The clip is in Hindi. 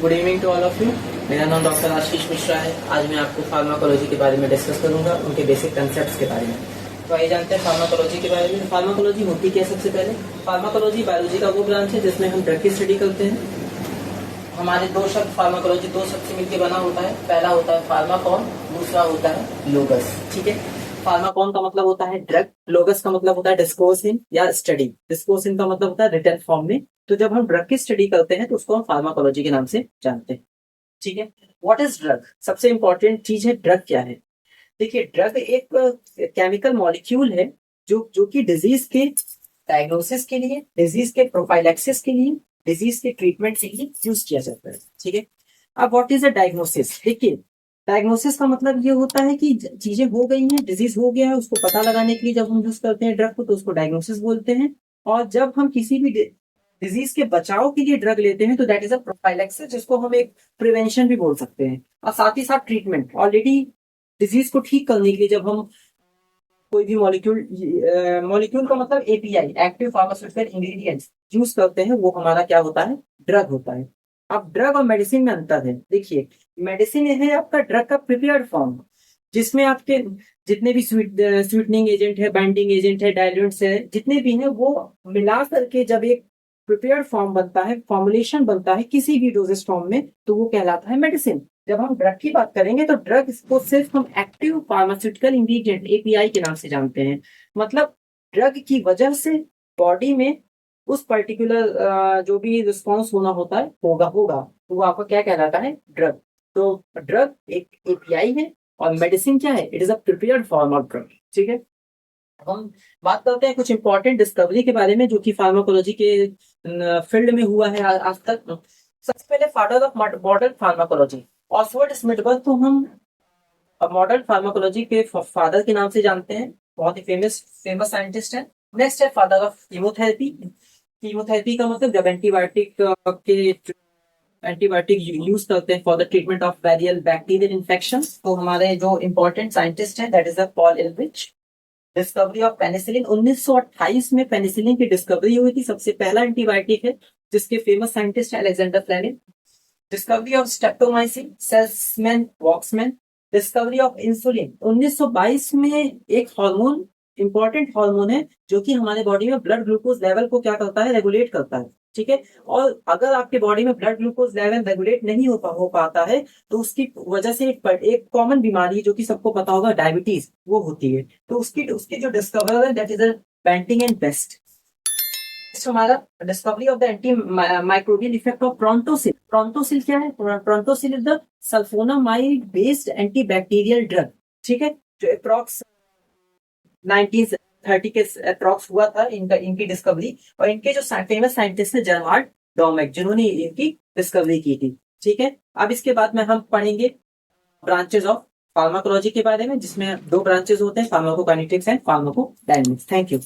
Good evening to all of you. मेरा नाम डॉक्टर आशीष मिश्रा है। आज मैं आपको फार्माकोलॉजी के बारे में डिस्कस करूंगा, उनके बेसिक कंसेप्ट्स के बारे में। तो आइए जानते हैं फार्माकोलॉजी के बारे में। फार्माकोलॉजी होती क्या है? सबसे पहले फार्माकोलॉजी बायोलॉजी का वो ब्रांच है जिसमें हम ड्रग की स्टडी करते हैं। हमारे दो शब्द फार्माकोलॉजी दो शब्द से मिलकर बना होता है। पहला होता है फार्माकॉन, दूसरा होता है लोगस। ठीक है, फार्माकॉन का मतलब होता है ड्रग, लोगस का मतलब होता है डिस्कोर्स इन या स्टडी। डिस्कोर्स इन का मतलब होता है रिटन फॉर्म में। तो जब हम ड्रग की स्टडी करते हैं तो उसको हम फार्माकोलॉजी के नाम से जानते हैं। ठीक है, व्हाट इज ड्रग? सबसे इंपॉर्टेंट चीज है ड्रग क्या है। देखिए, ड्रग एक केमिकल मॉलिक्यूल है जो कि डिजीज के डायग्नोसिस के लिए, डिजीज के प्रोफाइलैक्सिस के लिए, डिजीज के ट्रीटमेंट के लिए यूज किया जाता है। ठीक है, अब व्हाट इज अ डायग्नोसिस? देखिए, डायग्नोसिस का मतलब ये होता है कि चीजें हो गई हैं, डिजीज हो गया है, उसको पता लगाने के लिए जब हम यूज करते हैं ड्रग को तो उसको डायग्नोसिस बोलते हैं। और जब हम किसी भी डिजीज के बचाव के लिए ड्रग लेते हैं तो दैट इज अ प्रोफाइलैक्सिस, जिसको हम एक प्रिवेंशन भी बोल सकते हैं। और साथ ही साथ ट्रीटमेंट, ऑलरेडी डिजीज को ठीक करने के लिए जब हम कोई भी मॉलिक्यूल, मॉलिक्यूल का मतलब API, active pharmaceutical ingredients use करते हैं, वो हमारा क्या होता है? ड्रग होता है। अब ड्रग और मेडिसिन में अंतर है। देखिए, मेडिसिन है आपका ड्रग का प्रिपेयर्ड फॉर्म, जिसमें आपके जितने भी स्वीटनिंग एजेंट है, बाइंडिंग एजेंट है, डायल्यूएंट्स है, जितने भी हैं वो मिला करके जब एक प्रिपेयर्ड फॉर्म बनता है, फॉर्मुलेशन बनता है किसी भी डोजेस फॉर्म में, तो वो कहलाता है मेडिसिन। जब हम ड्रग की बात करेंगे तो ड्रग को सिर्फ हम एक्टिव फार्मास्यूटिकल इंग्रेडिएंट एपीआई के नाम से जानते हैं। मतलब ड्रग की वजह से बॉडी में उस पर्टिकुलर जो भी रिस्पॉन्स होना होता है होगा होगा तो वो आपका क्या कहलाता है? ड्रग। तो ड्रग एक एपीआई है और मेडिसिन क्या है? It is a prepared form of drug. ठीक है, हम बात करते हैं कुछ इंपॉर्टेंट डिस्कवरी के बारे में जो कि फार्माकोलॉजी के फील्ड में हुआ है आज तक। सबसे पहले father of modern pharmacology Oswald Schmiedeberg को हम मॉडर्न फार्माकोलॉजी के फादर के नाम से जानते हैं। बहुत ही फेमस फेमस साइंटिस्ट है। नेक्स्ट है फादर ऑफ कीमोथेरेपी। कीमोथेरेपी का मतलब जब एंटीबायोटिक यूज करते हैं for the treatment of viral bacterial infection, तो हमारे जो इंपॉर्टेंट साइंटिस्ट हैं that is Paul Ehrlich. Discovery of penicillin, 1928 में पेनिसिलिन की डिस्कवरी हुई थी। सबसे पहला एंटीबायोटिक है जिसके फेमस साइंटिस्ट है Alexander Fleming. Discovery of streptomycin, Selman Waksman. Discovery of insulin, 1922 में एक हार्मोन, इंपॉर्टेंट हार्मोन है जो कि हमारे बॉडी में ब्लड ग्लूकोज लेवल को क्या करता है? रेगुलेट करता है। ठीक है, और अगर आपके बॉडी में ब्लड ग्लूकोज लेवल रेगुलेट नहीं हो पाता है तो उसकी वजह से एक कॉमन बीमारी जो कि सबको पता होगा, डायबिटीज, वो होती है। तो उसकी उसकी जो डिस्कवर है that is Banting and Best. हमारा discovery of the antimicrobial effect of Prontosil. Prontosil क्या है? Prontosil is the sulphonamide based antibacterial drug. ठीक है, जो अप्रॉक्स 1930 के अप्रॉक्स हुआ था इनकी डिस्कवरी। और इनके जो फेमस साइंटिस्ट है जर्मार्ड डॉमेक, जिन्होंने इनकी डिस्कवरी की थी। ठीक है, अब इसके बाद में हम पढ़ेंगे ब्रांचेस ऑफ फार्माकोलॉजी के बारे में, जिसमें दो ब्रांचेस होते हैं, pharmacokinetics and pharmacodynamics. Thank you.